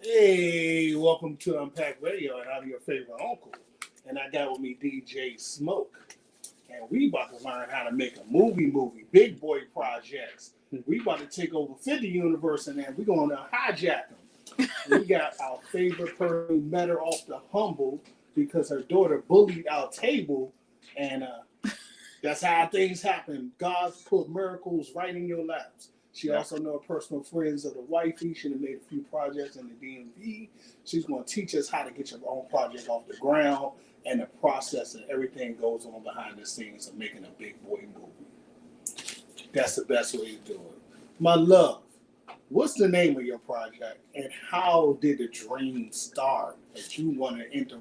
Hey, welcome to Unpack Radio, and I'm your favorite uncle. And I got with me DJ Smoke. And we about to learn how to make a movie, big boy projects. We about to take over 50 Universe, and then we're going to hijack them. We got our favorite person who met her off the humble because her daughter bullied our table, and that's how things happen. God put miracles right in your laps. She also know her personal friends of the wifey. She done made a few projects in the DMV. She's going to teach us how to get your own project off the ground and the process and everything goes on behind the scenes of making a big boy movie. That's the best way to do it. My love, what's the name of your project and how did the dream start that you want to enter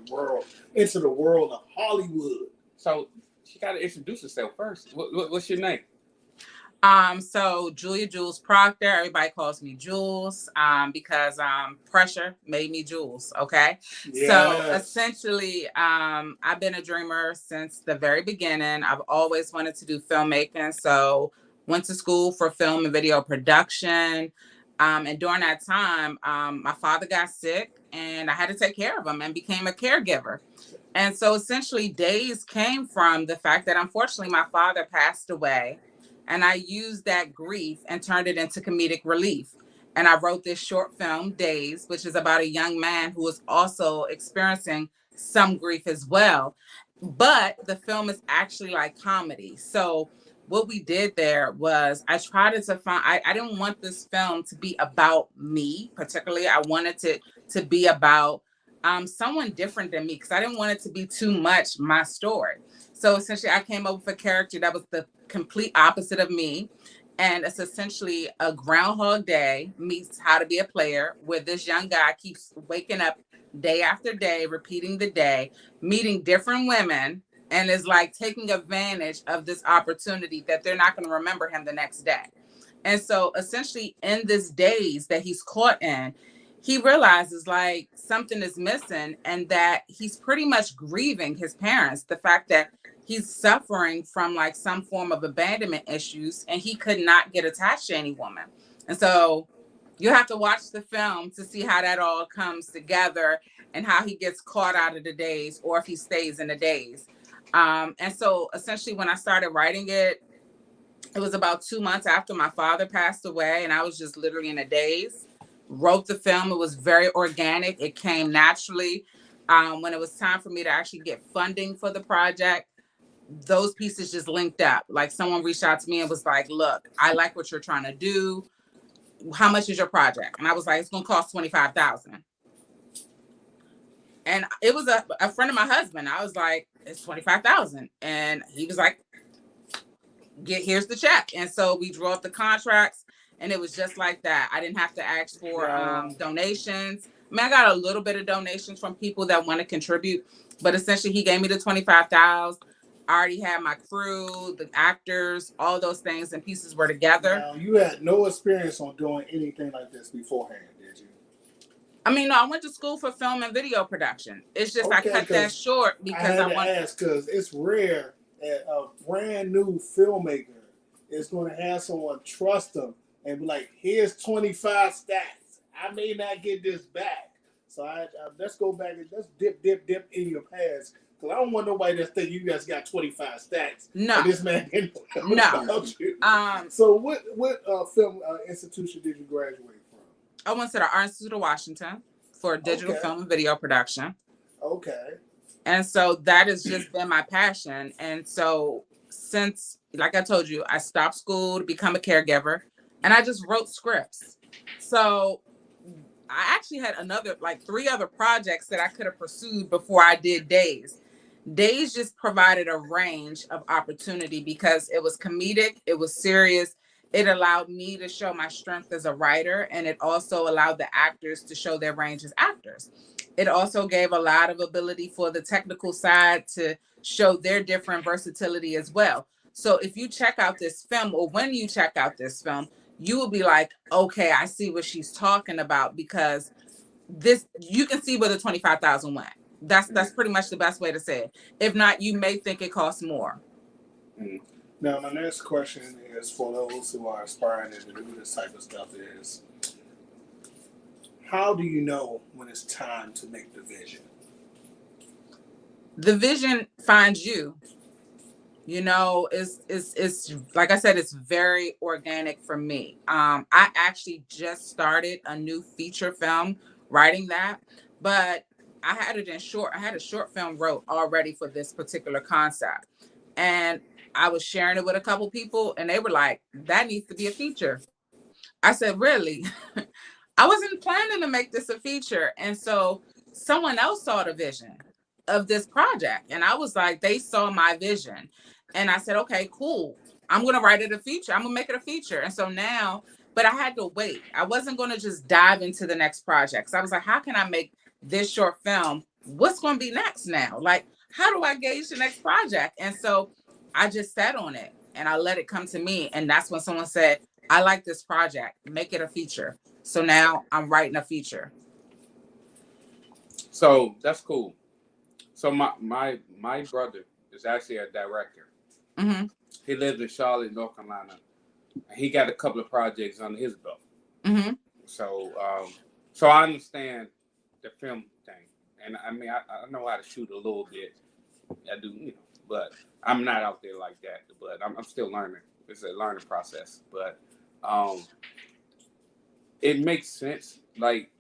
the world of Hollywood? So she got to introduce herself first. What's your name? So Julia Jules Proctor, everybody calls me Jules, because pressure made me Jules. Okay. Yes. So essentially, I've been a dreamer since the very beginning. I've always wanted to do filmmaking. So went to school for film and video production. And during that time, my father got sick and I had to take care of him and became a caregiver. And so essentially days came from the fact that unfortunately my father passed away. And I used that grief and turned it into comedic relief. And I wrote this short film, Days, which is about a young man who is also experiencing some grief as well. But the film is actually like comedy. So what we did there was I tried to find, I didn't want this film to be about me particularly. I wanted it to be about someone different than me because I didn't want it to be too much my story. So essentially I came up with a character that was the complete opposite of me. And it's essentially a Groundhog Day meets How to Be a Player, where this young guy keeps waking up day after day, repeating the day, meeting different women, and is like taking advantage of this opportunity that they're not going to remember him the next day. And so essentially in this days that he's caught in, he realizes like something is missing and that he's pretty much grieving his parents. The fact that he's suffering from like some form of abandonment issues and he could not get attached to any woman. And so you have to watch the film to see how that all comes together and how he gets caught out of the days or if he stays in the days. And so essentially when I started writing it, it was about 2 months after my father passed away and I was just literally in a daze. Wrote the film. It was very organic. It came naturally. When it was time for me to actually get funding for the project, those pieces just linked up. Like someone reached out to me and was like, look, I like what you're trying to do. How much is your project? And I was like, it's going to cost $25,000. And it was a friend of my husband. I was like, it's $25,000. And he was like, here's the check. And so we drew up the contracts. And it was just like that. I didn't have to ask for donations. I mean, I got a little bit of donations from people that want to contribute, but essentially he gave me the $25,000. I already had my crew, the actors, all those things and pieces were together. Now, you had no experience on doing anything like this beforehand, did you? I mean, no, I went to school for film and video production. It's just I cut that short because I want to ask because it's rare that a brand new filmmaker is going to have someone trust them and be like, here's 25 stacks. I may not get this back. So let's go back and let's dip in your past. Because I don't want nobody to think you guys got 25 stacks. No. And this man didn't know about you. So what film institution did you graduate from? I went to the Art Institute of Washington for digital film and video production. Okay. And so that has just been my passion. And so since, like I told you, I stopped school to become a caregiver. And I just wrote scripts. So I actually had like 3 other projects that I could have pursued before I did Days. Days just provided a range of opportunity because it was comedic, it was serious. It allowed me to show my strength as a writer, and it also allowed the actors to show their range as actors. It also gave a lot of ability for the technical side to show their different versatility as well. So if you check out this film, or when you check out this film, you will be like, okay, I see what she's talking about because this, you can see where the 25,000 went. That's pretty much the best way to say it. If not, you may think it costs more. Now, my next question is for those who are aspiring to do this type of stuff is, how do you know when it's time to make the vision? The vision finds you. You know, it's like I said, it's very organic for me. I actually just started a new feature film writing that, but I had it in short. I had a short film wrote already for this particular concept, and I was sharing it with a couple people, and they were like, "That needs to be a feature." I said, "Really?" I wasn't planning to make this a feature, and so someone else saw the vision of this project, and I was like, they saw my vision. And I said, okay, cool. I'm going to write it a feature. I'm going to make it a feature. And so now, but I had to wait. I wasn't going to just dive into the next project. So I was like, how can I make this short film? What's going to be next now? Like, how do I gauge the next project? And so I just sat on it and I let it come to me. And that's when someone said, I like this project, make it a feature. So now I'm writing a feature. So that's cool. So my brother is actually a director. Mm-hmm. He lives in Charlotte, North Carolina. And he got a couple of projects under his belt. Mm-hmm. So so I understand the film thing. And I mean I know how to shoot a little bit. I do, you know, but I'm not out there like that. But I'm still learning. It's a learning process. But it makes sense, like,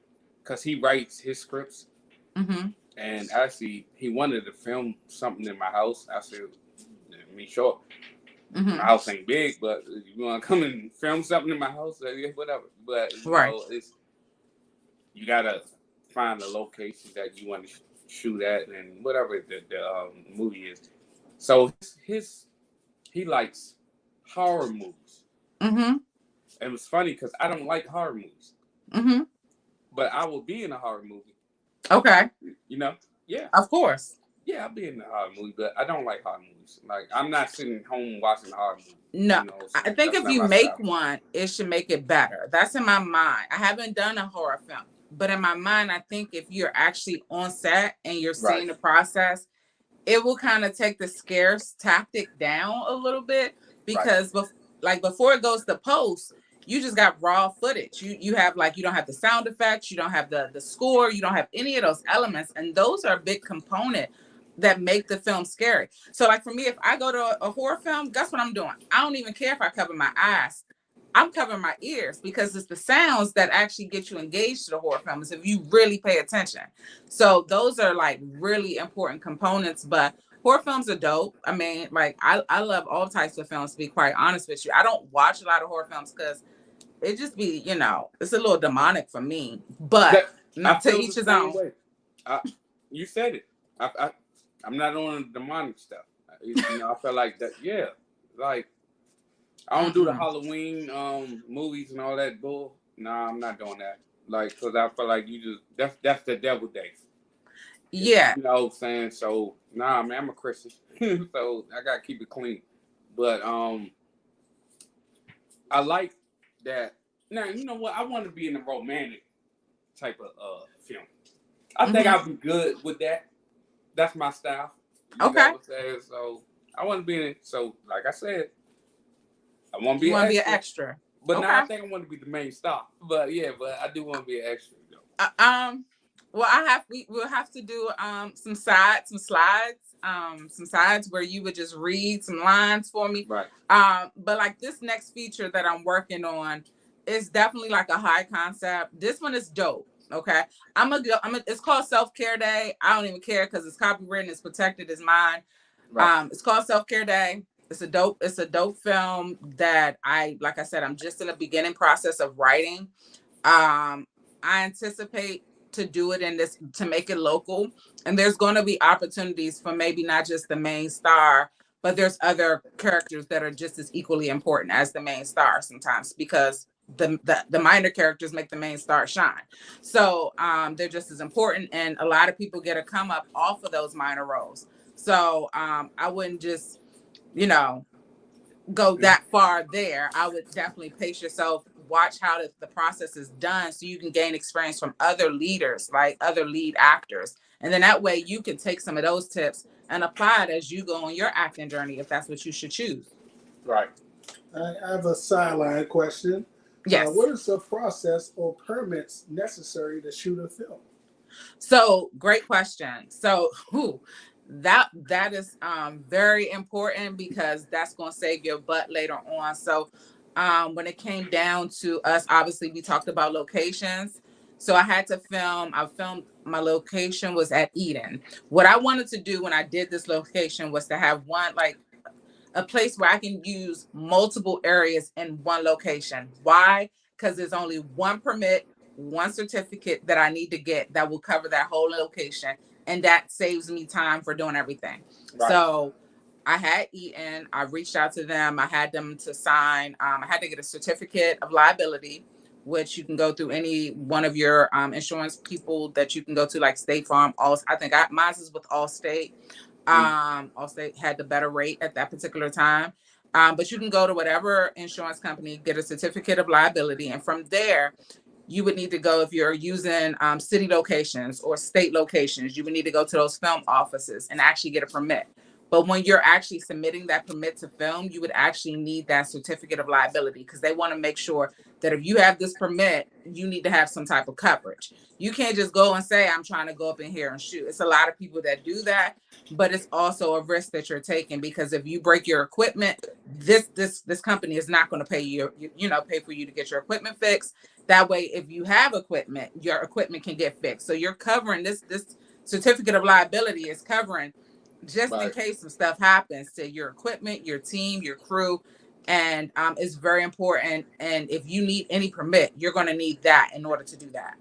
because he writes his scripts. Mm-hmm. And actually, he wanted to film something in my house. I said, I mean, sure. Mm-hmm. My house ain't big, but you want to come and film something in my house? Yeah, whatever. But, you right. know, you got to find a location that you want to shoot at and whatever the movie is. So he likes horror movies. Mm-hmm. And it's funny because I don't like horror movies. Mm-hmm. But I will be in a horror movie. Okay. You know? Yeah. Of course. Yeah, I'll be in a horror movie, but I don't like horror movies. Like, I'm not sitting home watching a horror movie. No. You know, so I think if you make style. one, it should make it better. That's in my mind. I haven't done a horror film, but in my mind, I think if you're actually on set and you're seeing the process, it will kind of take the scarce tactic down a little bit because before it goes to post, you just got raw footage. You have you don't have the sound effects, you don't have the score, you don't have any of those elements. And those are a big component that make the film scary. So like for me, if I go to a horror film, guess what I'm doing? I don't even care if I cover my eyes. I'm covering my ears because it's the sounds that actually get you engaged to the horror films if you really pay attention. So those are like really important components, but horror films are dope. I mean, like I love all types of films, to be quite honest with you. I don't watch a lot of horror films because it just be, you know, it's a little demonic for me, but not to each his own. You said it. I'm not on the demonic stuff. You know, I feel like that. Yeah, like I don't do the Halloween movies and all that bull. Nah, I'm not doing that. Like, cause I feel like you just that's the devil day. Yeah, you know what I'm saying. So nah, man, I'm a Christian, so I gotta keep it clean. But I like that. Now you know what? I want to be in a romantic type of film. I think I'll be good with that. That's my style. You know what I'm saying? So I want to be in it. So like I said, I want to be an extra. But now I think I want to be the main star. But yeah, but I do want to be an extra. Well, we'll have to do some slides where you would just read some lines for me. Right. But like this next feature that I'm working on is definitely like a high concept. This one is dope. Okay. It's called Self-Care Day. I don't even care because it's copywritten, it's protected, it's mine. Right. It's called Self-Care Day. It's a dope film that like I said, I'm just in the beginning process of writing. I anticipate to do it to make it local. And there's going to be opportunities for maybe not just the main star, but there's other characters that are just as equally important as the main star sometimes because the minor characters make the main star shine. So they're just as important. And a lot of people get a come up off of those minor roles. So I wouldn't just, you know, go that far there. I would definitely pace yourself, watch how the process is done so you can gain experience from other leaders, like other lead actors. And then that way you can take some of those tips and apply it as you go on your acting journey, if that's what you should choose. Right. I have a sideline question. Yes. What is the process or permits necessary to shoot a film? So great question. So that is very important because that's going to save your butt later on. So when it came down to us, obviously we talked about locations. So I had to film. I filmed, my location was at Eden. What I wanted to do when I did this location was to have one, like, a place where I can use multiple areas in one location. Why? Because there's only one permit, one certificate that I need to get that will cover that whole location. And that saves me time for doing everything. Right. So I had Eaton, I reached out to them. I had them to sign. I had to get a certificate of liability, which you can go through any one of your insurance people that you can go to, like State Farm. I think mine is with Allstate. Allstate had the better rate at that particular time. But you can go to whatever insurance company, get a certificate of liability. And from there, you would need to go, if you're using city locations or state locations, you would need to go to those film offices and actually get a permit. But when you're actually submitting that permit to film, you would actually need that certificate of liability because they want to make sure that if you have this permit, you need to have some type of coverage. You can't just go and say, I'm trying to go up in here and shoot. It's a lot of people that do that, but it's also a risk that you're taking because if you break your equipment, this company is not going to pay you, pay for you to get your equipment fixed. That way, if you have equipment, your equipment can get fixed. So you're covering this certificate of liability is covering just in case some stuff happens to your equipment, your team, your crew. And it's very important. And if you need any permit, you're going to need that in order to do that.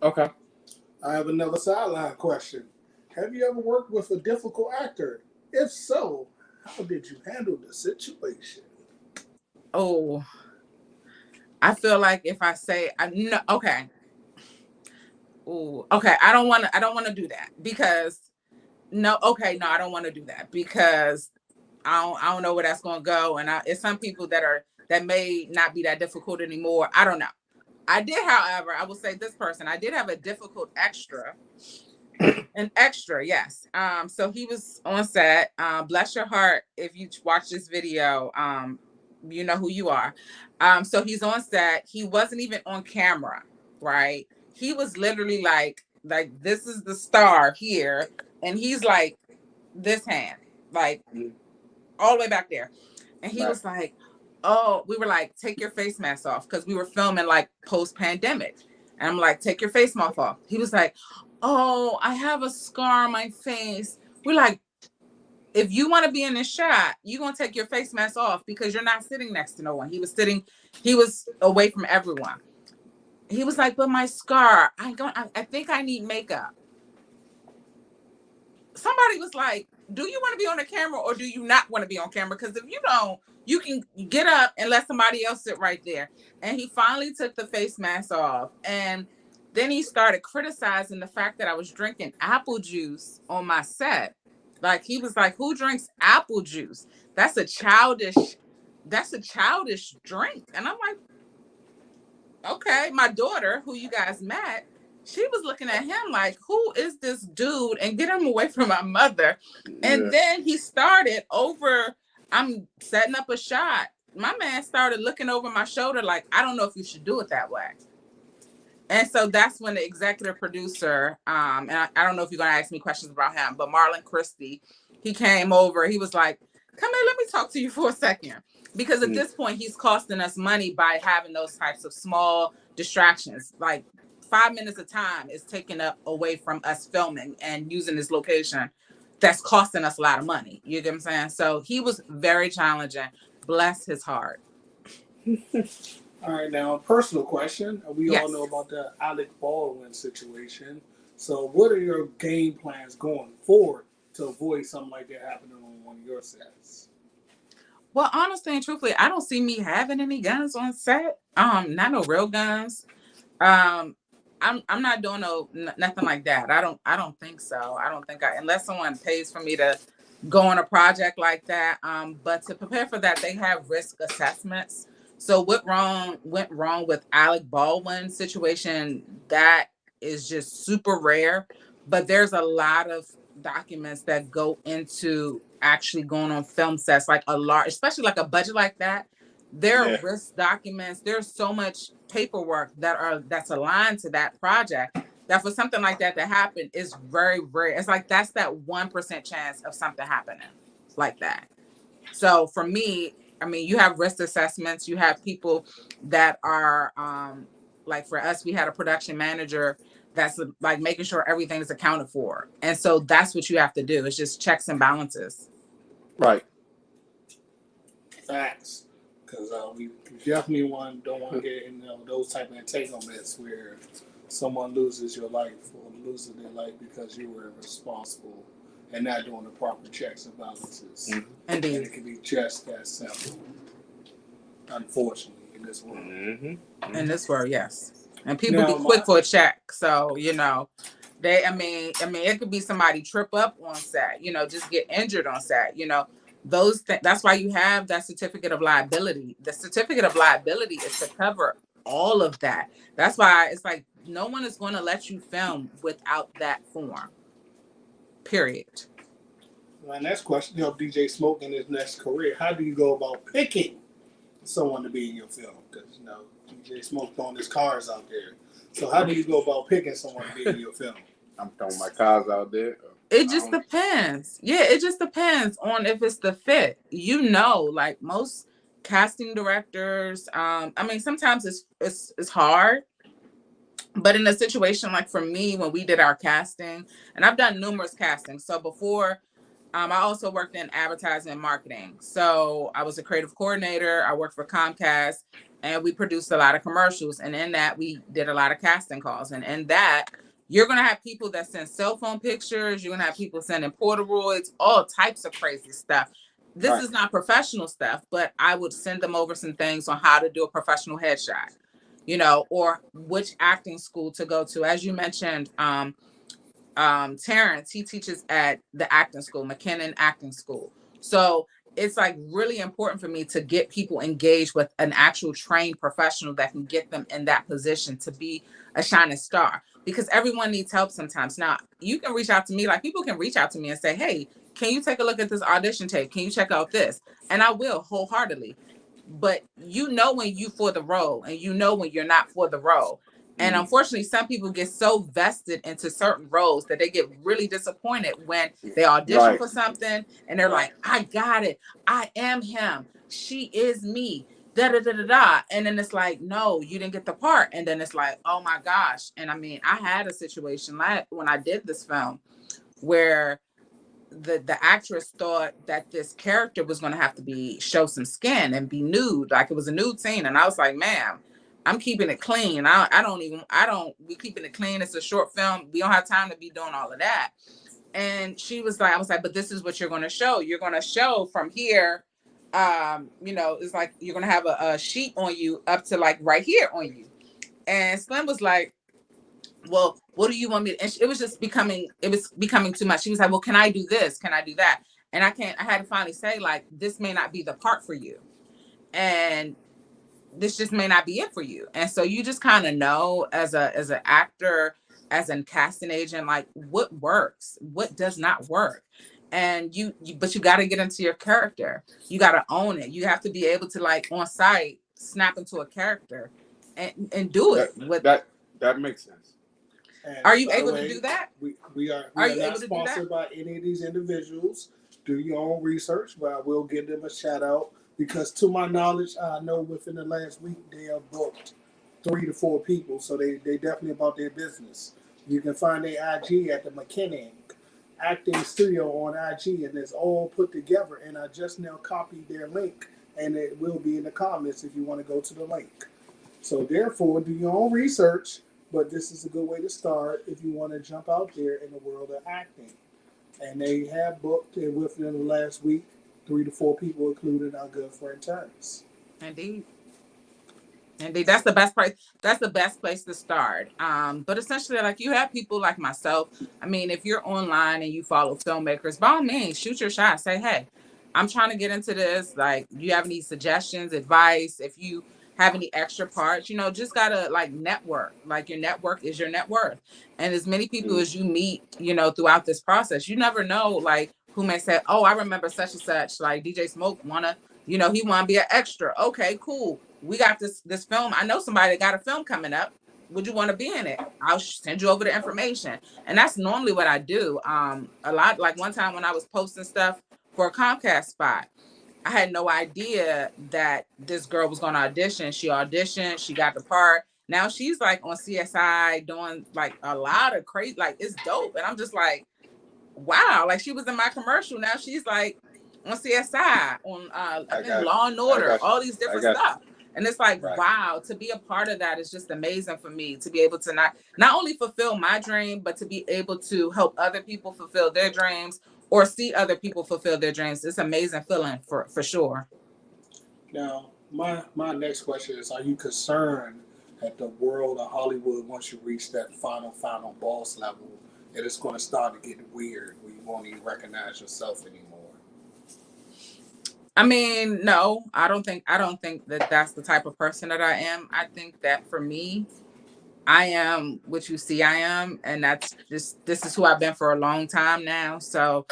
Okay. I have another sideline question. Have you ever worked with a difficult actor? If so, how did you handle the situation? Oh, I feel like if I say no, okay. Oh, okay. I don't want to do that because I don't want to do that because I don't know where that's going to go. And it's some people that may not be that difficult anymore. I don't know. I did, however, I will say this person, I did have a difficult extra. An extra, yes. So he was on set. Bless your heart if you watch this video. You know who you are. So he's on set. He wasn't even on camera, right? He was literally like this is the star here, and he's like this hand, like all the way back there. And he was like, oh, we were like, take your face mask off because we were filming like post-pandemic. And I'm like, take your face mask off. He was like, oh, I have a scar on my face. We're like, if you want to be in this shot, you're going to take your face mask off because you're not sitting next to no one. He was away from everyone. He was like, but my scar, I think I need makeup. Somebody was like, do you want to be on the camera or do you not want to be on camera? Because if you don't, you can get up and let somebody else sit right there. And he finally took the face mask off. And then he started criticizing the fact that I was drinking apple juice on my set. Like, he was like, who drinks apple juice? That's a childish drink. And I'm like, okay. My daughter, who you guys met, she was looking at him like, who is this dude? And get him away from my mother. And then he started over, I'm setting up a shot. My man started looking over my shoulder like, I don't know if you should do it that way. And so that's when the executive producer, and I don't know if you're going to ask me questions about him, but Marlon Christie, he came over. He was like, come here, let me talk to you for a second. Because at this point, he's costing us money by having those types of small distractions. Like 5 minutes of time is taken up away from us filming and using this location. That's costing us a lot of money. You get what I'm saying? So he was very challenging. Bless his heart. All right, now, personal question. We all know about the Alec Baldwin situation. So what are your game plans going forward to avoid something like that happening on one of your sets? Well, honestly and truthfully, I don't see me having any guns on set. Not no real guns. I'm not doing nothing like that. I don't think so. I don't think unless someone pays for me to go on a project like that. But to prepare for that, they have risk assessments. So what went wrong with Alec Baldwin's situation, that is just super rare. But there's a lot of documents that go into actually going on film sets, like especially like a budget like that. There are risk documents. There's so much paperwork that's aligned to that project that for something like that to happen is very rare. It's like that's that 1% chance of something happening like that. So for me, I mean, you have risk assessments. You have people that are like for us, we had a production manager that's like making sure everything is accounted for. And so that's what you have to do. It's just checks and balances. Right. Facts. Because we definitely don't want to get in those type of entanglements where someone loses your life or loses their life because you were responsible and not doing the proper checks and balances. Indeed. And it can be just that simple. Unfortunately, in this world. Mm-hmm. In this world, yes. And people be quick for a check. So, you know, I mean, it could be somebody trip up on set, you know, just get injured on set, you know. Those that's why you have that certificate of liability. The certificate of liability is to cover all of that. That's why it's like no one is going to let you film without that form. Period. My next question, DJ Smoke in his next career, how do you go about picking someone to be in your film? Because DJ Smoke throwing his cars out there. So how do you go about picking someone to be in your film? I'm throwing my cars out there. It just depends. Yeah, it just depends on if it's the fit. Like most casting directors, I mean, sometimes it's hard. But in a situation like for me, when we did our casting, and I've done numerous castings. So before, I also worked in advertising and marketing. So I was a creative coordinator. I worked for Comcast, and we produced a lot of commercials. And in that, we did a lot of casting calls. And in that, you're going to have people that send cell phone pictures. You're going to have people sending Polaroids, all types of crazy stuff. This is not professional stuff, but I would send them over some things on how to do a professional headshot, or which acting school to go to. As you mentioned, Terrence, he teaches at the acting school, McKinnon Acting School. So it's like really important for me to get people engaged with an actual trained professional that can get them in that position to be a shining star, because everyone needs help sometimes. Now you can reach out to me, like people can reach out to me and say, hey, can you take a look at this audition tape? Can you check out this? And I will wholeheartedly, but when you for the role and when you're not for the role. And unfortunately, some people get so vested into certain roles that they get really disappointed when they audition for something and they're like, I got it. I am him. She is me. Da da da da da. And then it's like, no, you didn't get the part. And then it's like, oh my gosh. And I mean, I had a situation like when I did this film where the actress thought that this character was going to have to show some skin and be nude, like it was a nude scene. And I was like, ma'am, I'm keeping it clean. We're keeping it clean. It's a short film. We don't have time to be doing all of that. And I was like, but this is what you're going to show. You're going to show from here. It's like, you're going to have a sheet on you up to like right here on you. And Slim was like, well, what do you want me to? And it was becoming too much. She was like, well, can I do this? Can I do that? And I had to finally say, like, this may not be the part for you. And this just may not be it for you. And so you just kind of know as an actor, as a casting agent, like what works, what does not work. And but you got to get into your character. You got to own it. You have to be able to, like, on site, snap into a character and do it. That makes sense. And are you able to do that? We are not sponsored by any of these individuals. Do your own research, but I will give them a shout out because, to my knowledge, I know within the last week they have booked 3 to 4 people, so they definitely about their business. You can find their IG at the McKinnon Acting Studio on IG, and it's all put together. And I just now copied their link, and it will be in the comments if you want to go to the link. So therefore, do your own research. But this is a good way to start if you want to jump out there in the world of acting. And they have booked, and within the last week, 3 to 4 people, including our good friend Terrence. Indeed. That's the best place. That's the best place to start. But essentially, like, you have people like myself. I mean, if you're online and you follow filmmakers, by all means, shoot your shot. Say, hey, I'm trying to get into this. Like, do you have any suggestions, advice? If you have any extra parts, just gotta, like, network. Like, your network is your net worth. And as many people as you meet, throughout this process, you never know, like, who may say, oh, I remember such and such, like DJ Smoke wanna You know, he want to be an extra. Okay, cool. We got this film. I know somebody that got a film coming up. Would you want to be in it? I'll send you over the information. And that's normally what I do. A lot, like one time when I was posting stuff for a Comcast spot, I had no idea that this girl was going to audition. She auditioned. She got the part. Now she's like on CSI doing like a lot of crazy, like it's dope. And I'm just like, wow, like she was in my commercial. Now she's like on CSI, on I think Law and Order, all these different stuff. And it's like, wow, to be a part of that is just amazing for me, to be able to not only fulfill my dream, but to be able to help other people fulfill their dreams or see other people fulfill their dreams. It's an amazing feeling for sure. Now, my next question is, are you concerned that the world of Hollywood, once you reach that final boss level, that it's going to start to get weird where you won't even recognize yourself anymore? I mean, no, I don't think that that's the type of person that I am. I think that for me, I am what you see I am, and that's just, this is who I've been for a long time now. So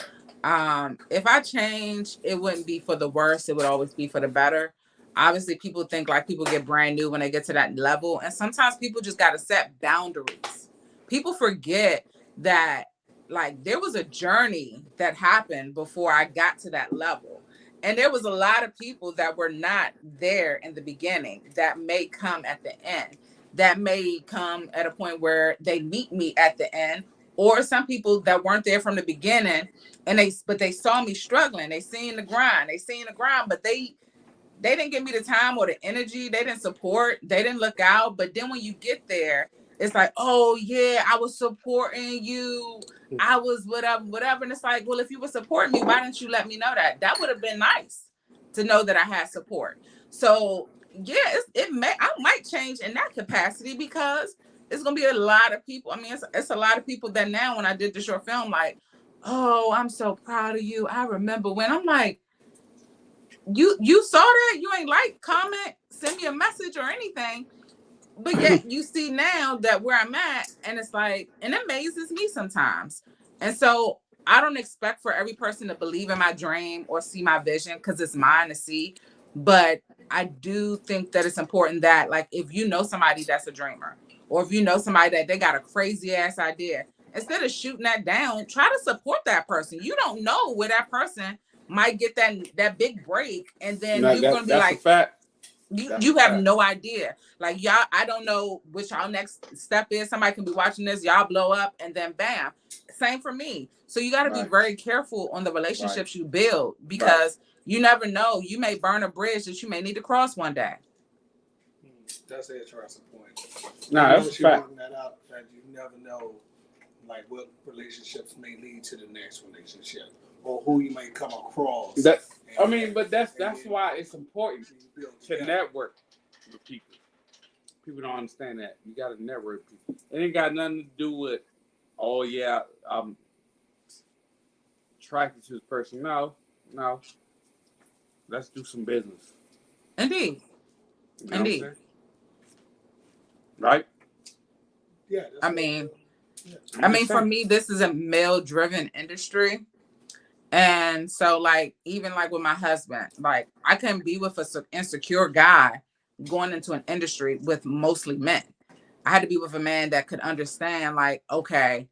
if I change, it wouldn't be for the worse, it would always be for the better. Obviously, people think like people get brand new when they get to that level, and sometimes people just got to set boundaries. People forget that like there was a journey that happened before I got to that level. And there was a lot of people that were not there in the beginning that may come at the end, that may come at a point where they meet me at the end, or some people that weren't there from the beginning, and they saw me struggling. They seen the grind, but they didn't give me the time or the energy. They didn't support, they didn't look out. But then when you get there, it's like, oh yeah, I was supporting you, I was whatever. And it's like, well, if you were supporting me, why didn't you let me know that? That would have been nice to know that I had support. So yeah, I might change in that capacity, because it's gonna be a lot of people. I mean, it's a lot of people that now, when I did the short film, like, oh, I'm so proud of you. I remember when. I'm like, you saw that? You ain't like, comment, send me a message or anything. But yet you see now that where I'm at, and it's like, and it amazes me sometimes. And so I don't expect for every person to believe in my dream or see my vision, because it's mine to see. But I do think that it's important that, like, if you know somebody that's a dreamer, or if you know somebody that they got a crazy ass idea, instead of shooting that down, try to support that person. You don't know where that person might get that big break, and then you're gonna be like, you have no idea. Like, y'all, I don't know which y'all next step is. Somebody can be watching this, y'all blow up, and then bam. Same for me. So you got to be very careful on the relationships you build, because you never know. You may burn a bridge that you may need to cross one day. That's an interesting point. No, that's a fact. That out, that you never know, like, what relationships may lead to the next relationship, or who you may come across. But that's why it's important to network with people. People don't understand that. You got to network with people. It ain't got nothing to do with, oh yeah, I'm attracted to this person. No. Let's do some business. Indeed. You know Indeed. Right? Yeah. I mean, for me, this is a male-driven industry. And so, like, even like with my husband, like, I couldn't be with an insecure guy going into an industry with mostly men. I had to be with a man that could understand, like, okay,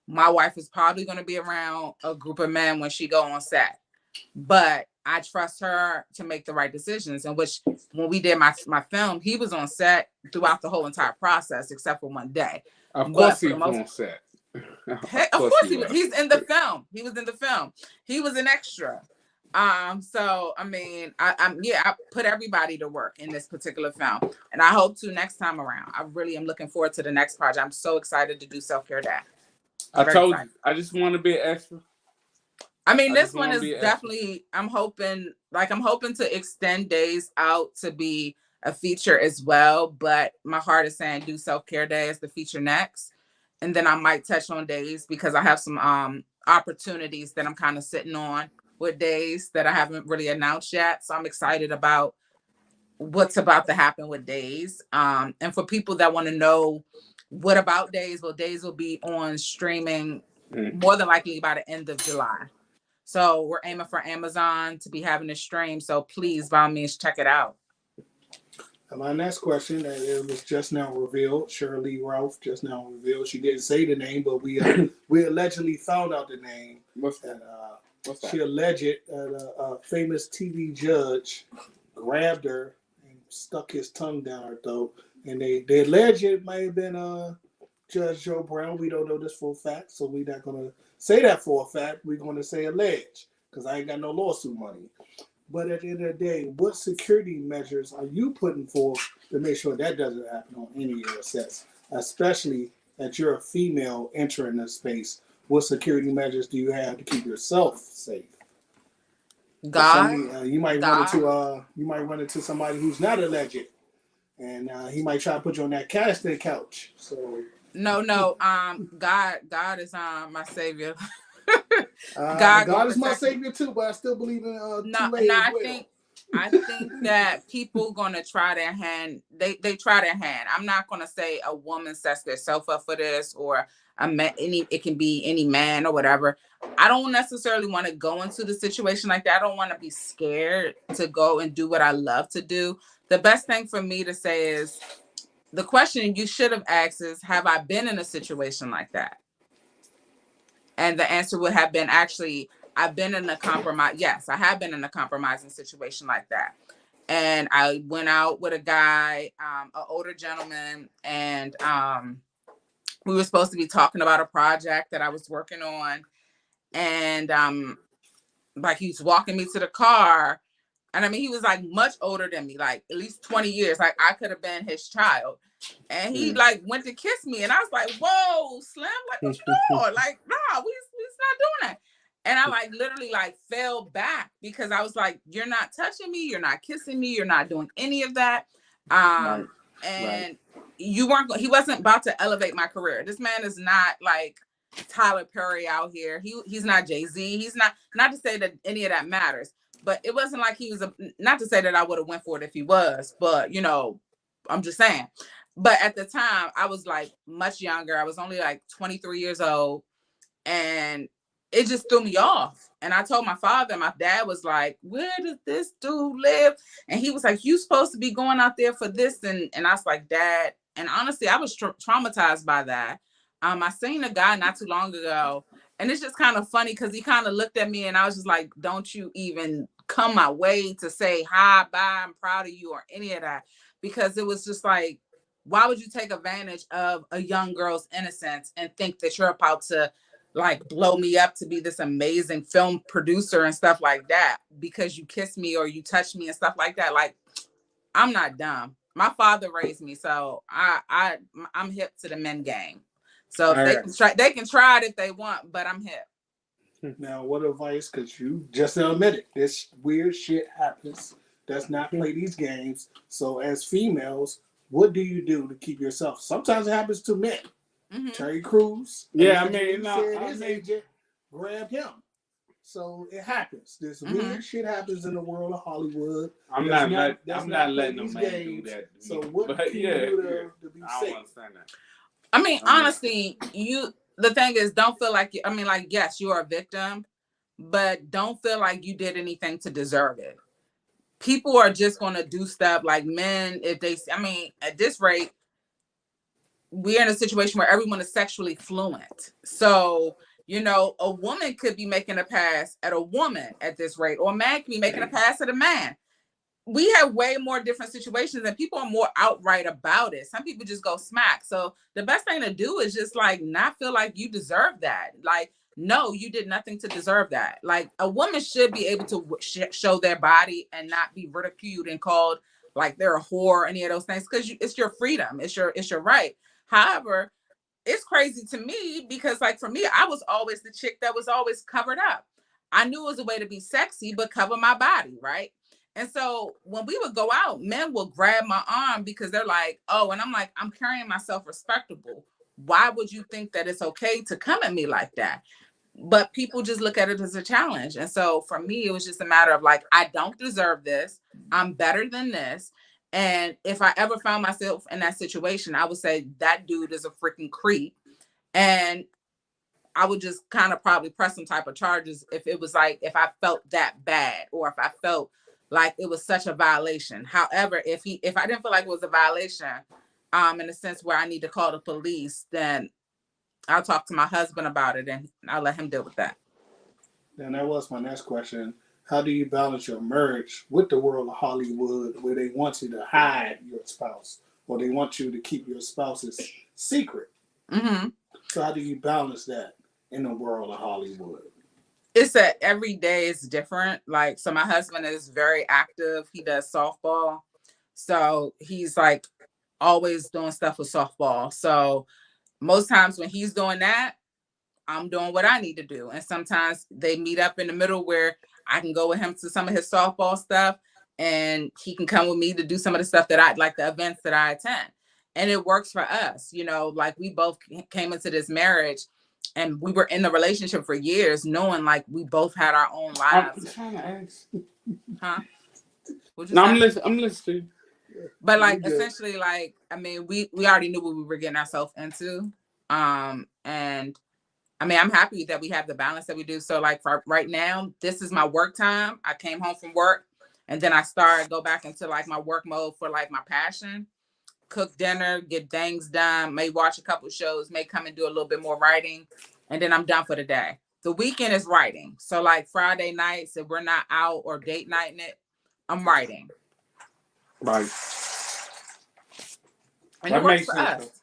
my wife is probably going to be around a group of men when she go on set, but I trust her to make the right decisions. And which, when we did my film, he was on set throughout the whole entire process, except for one day. Of course he was on set. Of course he was. He's in the film. He was in the film. He was an extra. So I mean, I put everybody to work in this particular film, and I hope to next time around. I really am looking forward to the next project. I'm so excited to do Self-Care Dad. I told you, I just want to be an extra. I mean, this one is definitely, I'm hoping to extend Days out to be a feature as well, but my heart is saying do Self-Care Day as the feature next. And then I might touch on Days, because I have some opportunities that I'm kind of sitting on with Days that I haven't really announced yet. So I'm excited about what's about to happen with Days. And for people that want to know what about Days, well, Days will be on streaming more than likely by the end of July. So we're aiming for Amazon to be having this stream. So please, by all means, check it out. And my next question, that it was just now revealed, Shirley Ralph just now revealed. She didn't say the name, but we allegedly found out the name. What's that? What's that? She alleged that a famous TV judge grabbed her and stuck his tongue down her throat. And they allege it might have been Judge Joe Brown. We don't know this for a fact, so we're not going to say that for a fact. We're going to say allege, because I ain't got no lawsuit money. But at the end of the day, what security measures are you putting forth to make sure that doesn't happen on any of your sets, especially that you're a female entering this space? What security measures do you have to keep yourself safe? God, you might run into somebody who's not alleged, and he might try to put you on that casting couch. So no, God is my savior. God is my savior too, but I still believe in I think that people gonna try their hand. They try their hand. I'm not gonna say a woman sets themselves up for this, or a man. It can be any man or whatever. I don't necessarily want to go into the situation like that. I don't want to be scared to go and do what I love to do. The best thing for me to say is, the question you should have asked is, have I been in a situation like that? And the answer would have been, actually, I've been in a compromise. Yes, I have been in a compromising situation like that. And I went out with a guy, an older gentleman, and we were supposed to be talking about a project that I was working on. And like, he was walking me to the car. And I mean, he was like much older than me, like at least 20 years. Like, I could have been his child. And he like went to kiss me, and I was like, "Whoa, Slim! Like, what you doing? Like, nah, we not doing that." And I like literally like fell back, because I was like, "You're not touching me. You're not kissing me. You're not doing any of that." And you weren't. He wasn't about to elevate my career. This man is not like Tyler Perry out here. He's not Jay-Z. He's not to say that any of that matters. But it wasn't like he was not to say that I would have went for it if he was. But I'm just saying. But at the time, I was like much younger. I was only like 23 years old, and it just threw me off. And I told my father, and my dad was like, "Where does this dude live?" And he was like, "You supposed to be going out there for this." And I was like, "Dad," and honestly, I was traumatized by that. I seen a guy not too long ago, and it's just kind of funny, because he kind of looked at me, and I was just like, "Don't you even come my way to say hi, bye, I'm proud of you," or any of that. Because it was just like, why would you take advantage of a young girl's innocence and think that you're about to like blow me up to be this amazing film producer and stuff like that because you kiss me or you touch me and stuff like that? Like, I'm not dumb. My father raised me, so I'm hip to the men game. So they can try it if they want, but I'm hip. Now, what advice? Because you just admitted this weird shit happens. Let's not play these games. So as females, what do you do to keep yourself? Sometimes it happens to men. Mm-hmm. Terry Crews. Yeah, his agent grabbed him. So it happens. This weird shit happens in the world of Hollywood. I'm not letting no man do that. So what can you do to be safe? I don't understand that. I mean, honestly, the thing is, don't feel like yes, you are a victim, but don't feel like you did anything to deserve it. People are just going to do stuff like men. At this rate, we're in a situation where everyone is sexually fluent. So, a woman could be making a pass at a woman at this rate, or a man could be making a pass at a man. We have way more different situations, and people are more outright about it. Some people just go smack. So the best thing to do is just like not feel like you deserve that. Like, no, you did nothing to deserve that. Like, a woman should be able to show their body and not be ridiculed and called like they're a whore or any of those things, because it's your freedom. It's your right. However, it's crazy to me because, like, for me, I was always the chick that was always covered up. I knew it was a way to be sexy, but cover my body, right? And so when we would go out, men will grab my arm because they're like, "Oh," and I'm like, "I'm carrying myself respectable. Why would you think that it's okay to come at me like that?" But people just look at it as a challenge. And so for me, it was just a matter of like, I don't deserve this. I'm better than this. And if I ever found myself in that situation, I would say that dude is a freaking creep. And I would just kind of probably press some type of charges if it was like, if I felt that bad, or if I felt like it was such a violation. However, if I didn't feel like it was a violation, in the sense where I need to call the police, then I'll talk to my husband about it and I'll let him deal with that. And that was my next question. How do you balance your marriage with the world of Hollywood, where they want you to hide your spouse, or they want you to keep your spouse's secret? Mm-hmm. So how do you balance that in the world of Hollywood? It's every day is different. Like, so my husband is very active. He does softball. So he's like always doing stuff with softball. So most times when he's doing that, I'm doing what I need to do. And sometimes they meet up in the middle where I can go with him to some of his softball stuff, and he can come with me to do some of the stuff that I like, the events that I attend. And it works for us. You know, like we both came into this marriage and we were in the relationship for years, knowing like we both had our own lives. I'm trying to ask. Huh? No, I'm listening. But like essentially, like, I mean, we already knew what we were getting ourselves into. And I mean, I'm happy that we have the balance that we do. So like for right now, this is my work time. I came home from work and then I go back into like my work mode for like my passion, cook dinner, get things done, may watch a couple shows, may come and do a little bit more writing. And then I'm done for the day. The weekend is writing. So like Friday nights, if we're not out or date nighting it, I'm writing. Right. And it works for us.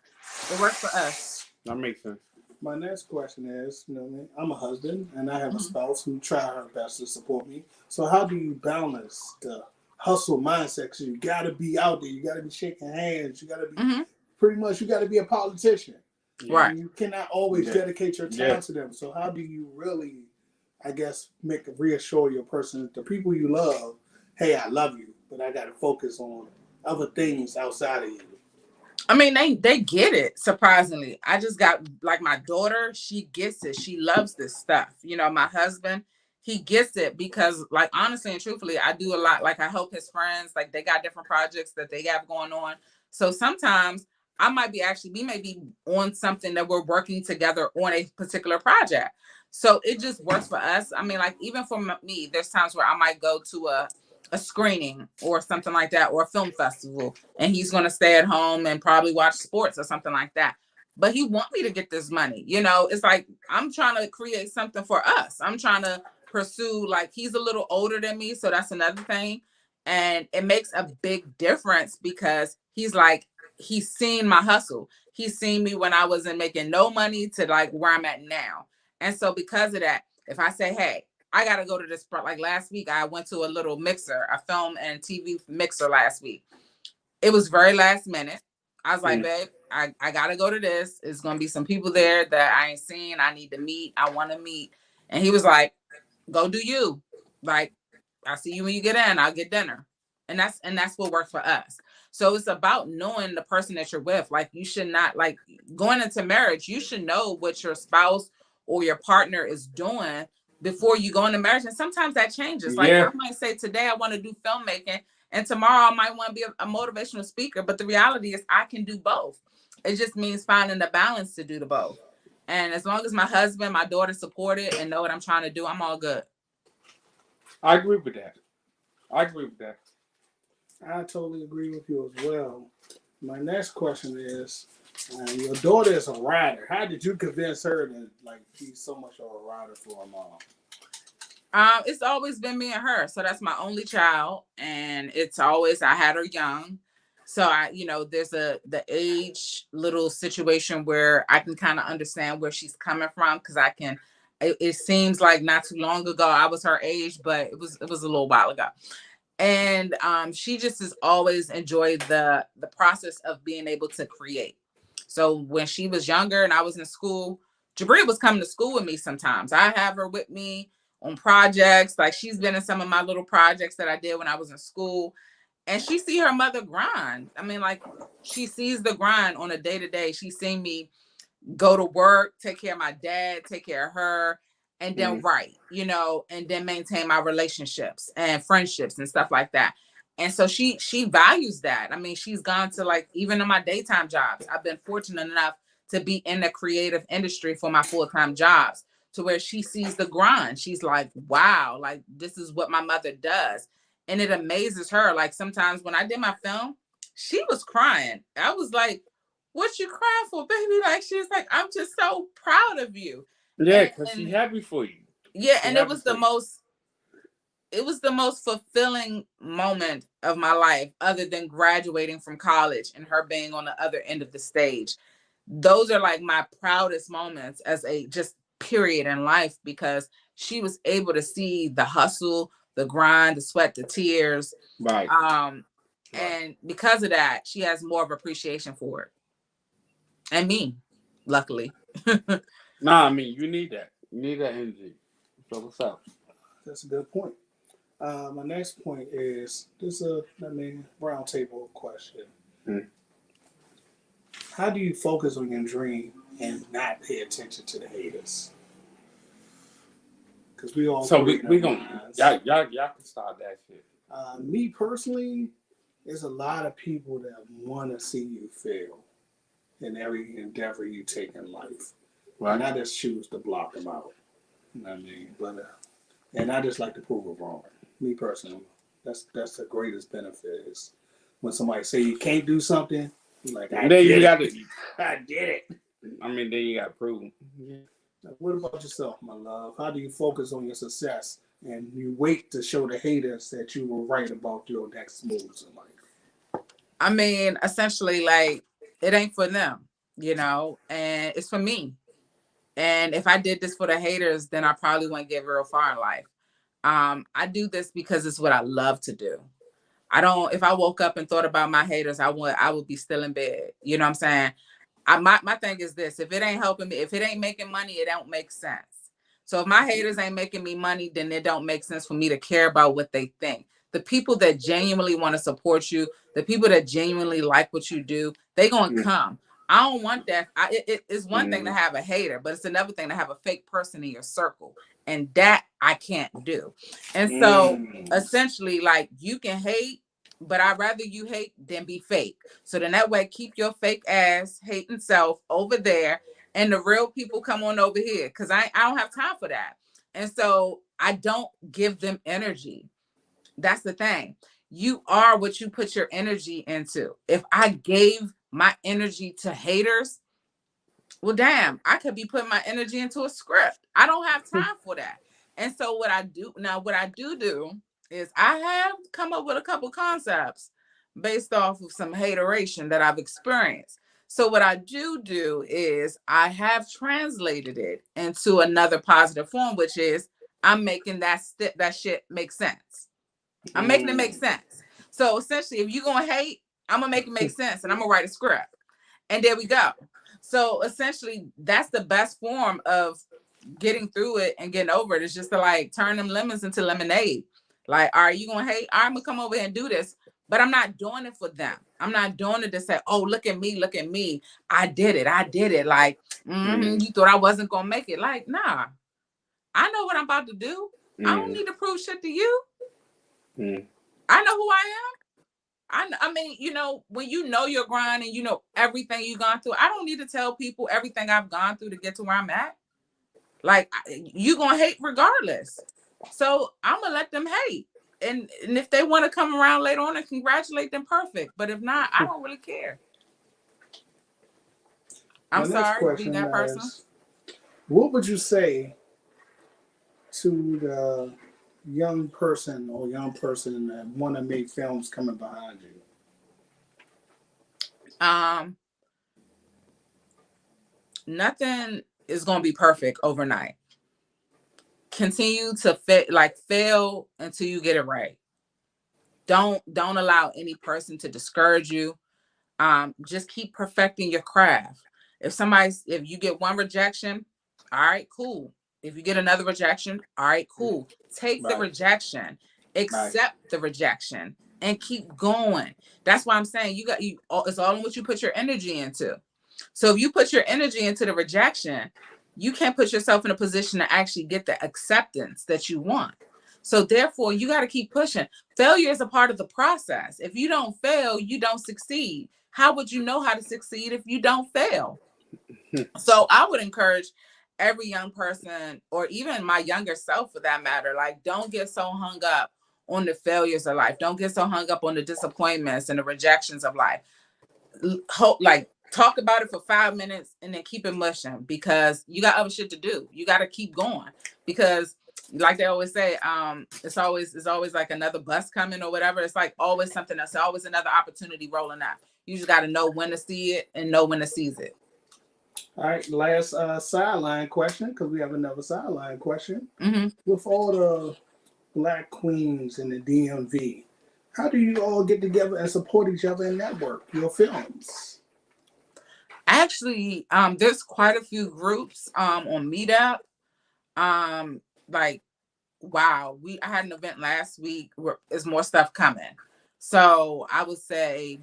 It works for us. That makes sense. My next question is, you know, I'm a husband and I have a spouse who try her best to support me. So how do you balance the hustle mindset? Because you got to be out there. You got to be shaking hands. You got to be pretty much, you got to be a politician. Right. And you cannot always dedicate your time to them. So how do you really, I guess, reassure your person, the people you love, hey, I love you, but I got to focus on other things outside of you? I mean, they get it, surprisingly. I just got, like, my daughter, she gets it. She loves this stuff. You know, my husband, he gets it because, like, honestly and truthfully, I do a lot. Like, I help his friends. Like, they got different projects that they have going on. So sometimes we may be on something that we're working together on a particular project. So it just works for us. I mean, like, even for me, there's times where I might go to a screening or something like that, or a film festival, and he's going to stay at home and probably watch sports or something like that. But he wants me to get this money. You know, it's like, I'm trying to create something for us. I'm trying to pursue, like, he's a little older than me. So that's another thing. And it makes a big difference because he's seen my hustle. He's seen me when I wasn't making no money to like where I'm at now. And so because of that, if I say, hey, I got to go to this, like last week, I went to a little mixer, a film and TV mixer last week. It was very last minute. I was like, babe, I got to go to this. It's going to be some people there that I ain't seen. I need to meet. I want to meet. And he was like, go do you. Like, I'll see you when you get in. I'll get dinner. And that's what works for us. So it's about knowing the person that you're with. Like, you should not, like, going into marriage, you should know what your spouse or your partner is doing before you go into marriage. And sometimes that changes. Like, I might say today I want to do filmmaking, and tomorrow I might want to be a motivational speaker. But the reality is I can do both. It just means finding the balance to do the both. And as long as my husband, my daughter support it and know what I'm trying to do, I'm all good. I agree with that. I totally agree with you as well. My next question is, your daughter is a writer. How did you convince her to like be so much of a writer for her mom? It's always been me and her. So that's my only child, and it's always, I had her young. So there's the age little situation where I can kind of understand where she's coming from, because it seems like not too long ago I was her age, but it was a little while ago. And she just has always enjoyed the process of being able to create. So when she was younger and I was in school, Jabria was coming to school with me sometimes. I have her with me on projects. Like, she's been in some of my little projects that I did when I was in school. And she see her mother grind. I mean, like, she sees the grind on a day-to-day. She's seen me go to work, take care of my dad, take care of her, and then write, and then maintain my relationships and friendships and stuff like that. And so she values that. I mean, she's gone to, like, even in my daytime jobs, I've been fortunate enough to be in the creative industry for my full-time jobs, to where she sees the grind. She's like, wow, like this is what my mother does. And it amazes her. Like sometimes when I did my film, she was crying. I was like, what you crying for, baby? Like, she's like, I'm just so proud of you. Yeah, because she's happy for you. Yeah, and it was the most fulfilling moment of my life, other than graduating from college and her being on the other end of the stage. Those are like my proudest moments as a just period in life, because she was able to see the hustle, the grind, the sweat, the tears. Right. And because of that, she has more of appreciation for it. And me, luckily. Nah, I mean, you need that. You need that energy. So what's up? That's a good point. My next point is this round table question. How do you focus on your dream and not pay attention to the haters? Because we all we gonna y'all can start that shit. Me personally, there's a lot of people that want to see you fail in every endeavor you take in life. Right. And I just choose to block them out. You know what I mean? But and I just like to prove it wrong. Me personally, that's the greatest benefit is when somebody say you can't do something. Like I did it. I mean, then you got to prove it. Yeah. What about yourself, my love? How do you focus on your success and you wait to show the haters that you were right about your next moves in life? I mean, essentially, like, it ain't for them, you know, and it's for me. And if I did this for the haters, then I probably wouldn't get real far in life. I do this because it's what I love to do. If I woke up and thought about my haters, I would be still in bed. You know what I'm saying? My thing is this: if it ain't helping me, if it ain't making money, it don't make sense. So if my haters ain't making me money, then it don't make sense for me to care about what they think. The people that genuinely want to support you, the people that genuinely like what you do, they gonna come. I don't want that. It's one thing to have a hater, but it's another thing to have a fake person in your circle. And that I can't do. And so essentially, like, you can hate, but I'd rather you hate than be fake. So then that way, keep your fake ass hating self over there, and the real people come on over here, because I don't have time for that. And so I don't give them energy. That's the thing. You are what you put your energy into. If I gave my energy to haters, well, damn, I could be putting my energy into a script. I don't have time for that. And so what I do is I have come up with a couple concepts based off of some hateration that I've experienced. So what I do is I have translated it into another positive form, which is I'm making that shit make sense. I'm making it make sense. So essentially, if you're going to hate, I'm going to make it make sense, and I'm going to write a script. And there we go. So essentially, that's the best form of getting through it and getting over it. It's just to, like, turn them lemons into lemonade. Like, all right, you going to hate? I'm going to come over here and do this. But I'm not doing it for them. I'm not doing it to say, oh, look at me. I did it. Like, you thought I wasn't going to make it. Like, nah. I know what I'm about to do. I don't need to prove shit to you. I know who I am. I mean, you know, when you know your grind and you know everything you've gone through, I don't need to tell people everything I've gone through to get to where I'm at. Like, you gonna hate regardless. So I'm gonna let them hate. And if they want to come around later on and congratulate them, perfect. But if not, I don't really care. I'm sorry, being that person. What would you say to the young person that want to make films coming behind you? Nothing is going to be perfect overnight. Continue to fail until you get it right. Don't allow any person to discourage you. Just keep perfecting your craft. If you get one rejection, all right, cool. If you get another rejection, all right, cool. Take the rejection, accept the rejection, and keep going. That's why I'm saying it's all in what you put your energy into. So if you put your energy into the rejection, you can't put yourself in a position to actually get the acceptance that you want. So therefore, you got to keep pushing. Failure is a part of the process. If you don't fail, you don't succeed. How would you know how to succeed if you don't fail? So I would encourage every young person, or even my younger self for that matter, like, don't get so hung up on the failures of life. Don't get so hung up on the disappointments and the rejections of life. Hope, like, talk about it for 5 minutes and then keep it mushing, because you got other shit to do. You got to keep going, because like they always say, it's always like another bus coming or whatever. It's like always something else, always another opportunity rolling out. You just got to know when to see it and know when to seize it. All right, last sideline question, because we have another sideline question. Mm-hmm. With all the Black queens in the DMV, how do you all get together and support each other and network your films? Actually, there's quite a few groups on Meetup. Like, wow, I had an event last week where there's more stuff coming. So I would say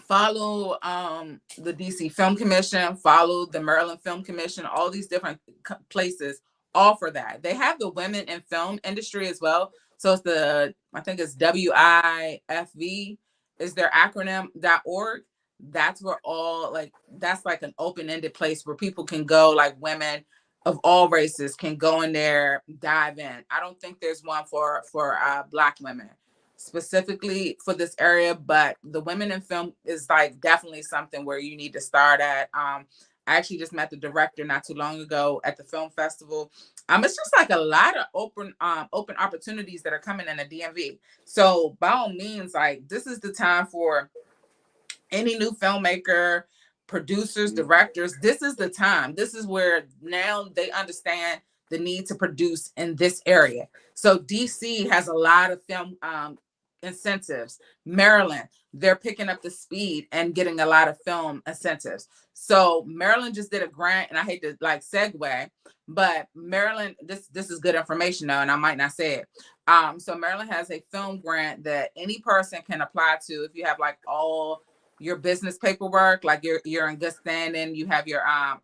follow the DC Film Commission, follow the Maryland Film Commission. All these different places offer that. They have the women in film industry as well. So it's I think it's WIFV is their acronym .org. That's where that's like an open-ended place where people can go, like women of all races can go in there, dive in. I don't think there's one for Black women specifically for this area, but the women in film is like definitely something where you need to start at. I actually just met the director not too long ago at the film festival. It's just like a lot of open opportunities that are coming in the DMV. So by all means, like, this is the time for any new filmmaker, producers, directors. This is the time. This is where now they understand the need to produce in this area. So DC has a lot of film incentives. Maryland, they're picking up the speed and getting a lot of film incentives. So Maryland just did a grant, and I hate to like segue, but Maryland, this is good information though, and I might not say it. So Maryland has a film grant that any person can apply to if you have like all your business paperwork, like you're in good standing, you have your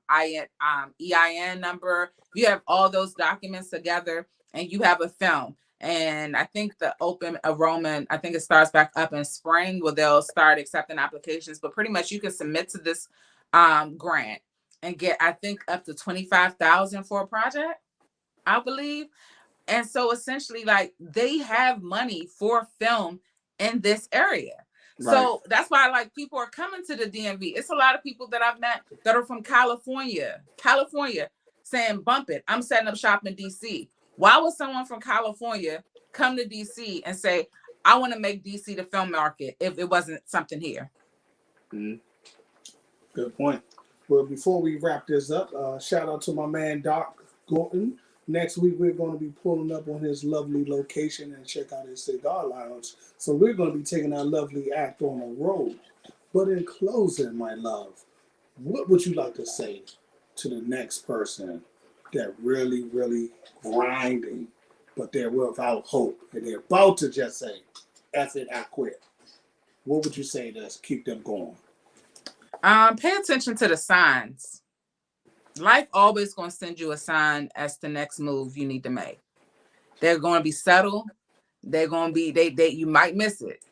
EIN number, you have all those documents together, and you have a film. And I think the open enrollment, I think it starts back up in spring where they'll start accepting applications. But pretty much you can submit to this grant and get, I think, up to $25,000 for a project, I believe. And so essentially, like, they have money for film in this area. Right. So that's why, like, people are coming to the DMV. It's a lot of people that I've met that are from California, saying, bump it, I'm setting up shop in DC. Why would someone from California come to DC and say, I want to make DC the film market if it wasn't something here? Mm-hmm. Good point. Well, before we wrap this up, shout out to my man, Doc Gordon. Next week, we're going to be pulling up on his lovely location and check out his cigar lounge. So we're going to be taking our lovely act on the road. But in closing, my love, what would you like to say to the next person that really, really grinding, but they're without hope, and they're about to just say, F it, I quit? What would you say to keep them going? Pay attention to the signs. Life always going to send you a sign as the next move you need to make. They're going to be subtle. They're going to be, you might miss it,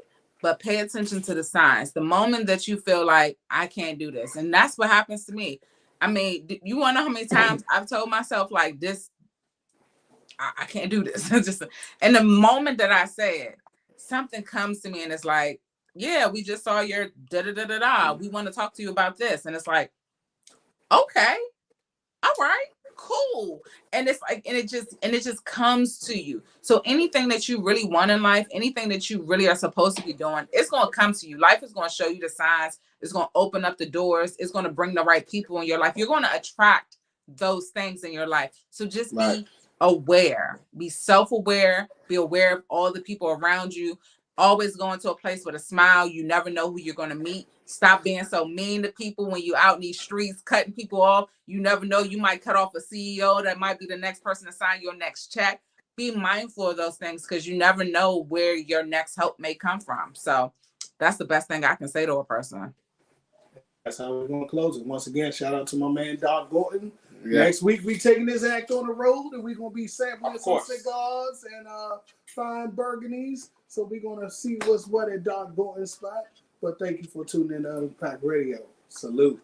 but pay attention to the signs. The moment that you feel like, I can't do this. And that's what happens to me. I mean, you want to know how many times I've told myself like this, I can't do this. Just, and the moment that I say it, something comes to me and it's like, yeah, we just saw your da-da-da-da-da. We want to talk to you about this. And it's like, okay, all right, cool. And it's like, and it just comes to you. So anything that you really want in life, anything that you really are supposed to be doing, it's going to come to you. Life is going to show you the signs. It's going to open up the doors. It's going to bring the right people in your life. You're going to attract those things in your life. So just be aware, be self-aware, be aware of all the people around you. Always go into a place with a smile. You never know who you're going to meet. Stop being so mean to people when you're out in these streets, cutting people off. You never know. You might cut off a CEO that might be the next person to sign your next check. Be mindful of those things because you never know where your next help may come from. So that's the best thing I can say to a person. That's how we're going to close it. Once again, shout out to my man, Doc Gordon. Yeah. Next week, we taking this act on the road, and we're going to be sampling some cigars and fine burgundies. So we're going to see what's what at Doc Gordon's spot. But thank you for tuning in to Unpack Radio. Salute.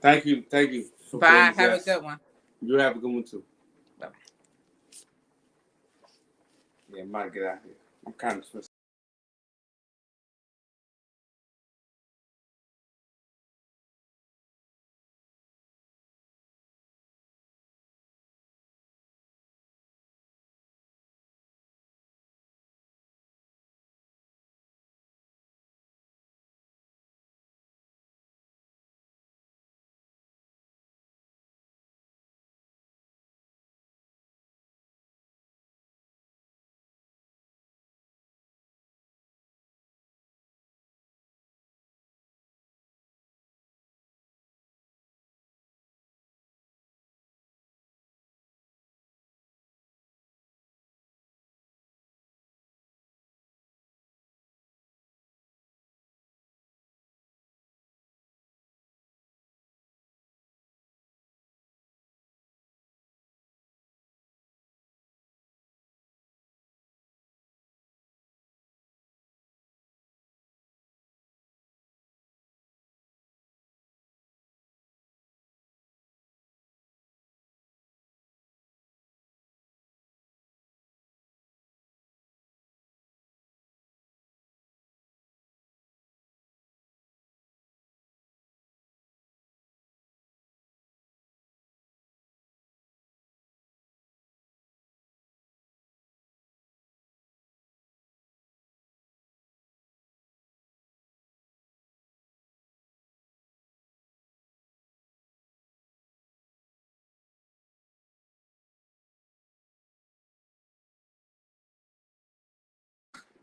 Thank you. Bye. Have a good one. You have a good one too. Bye. Yeah, might get out here. I'm kind of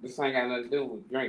this ain't got nothing to do with drink.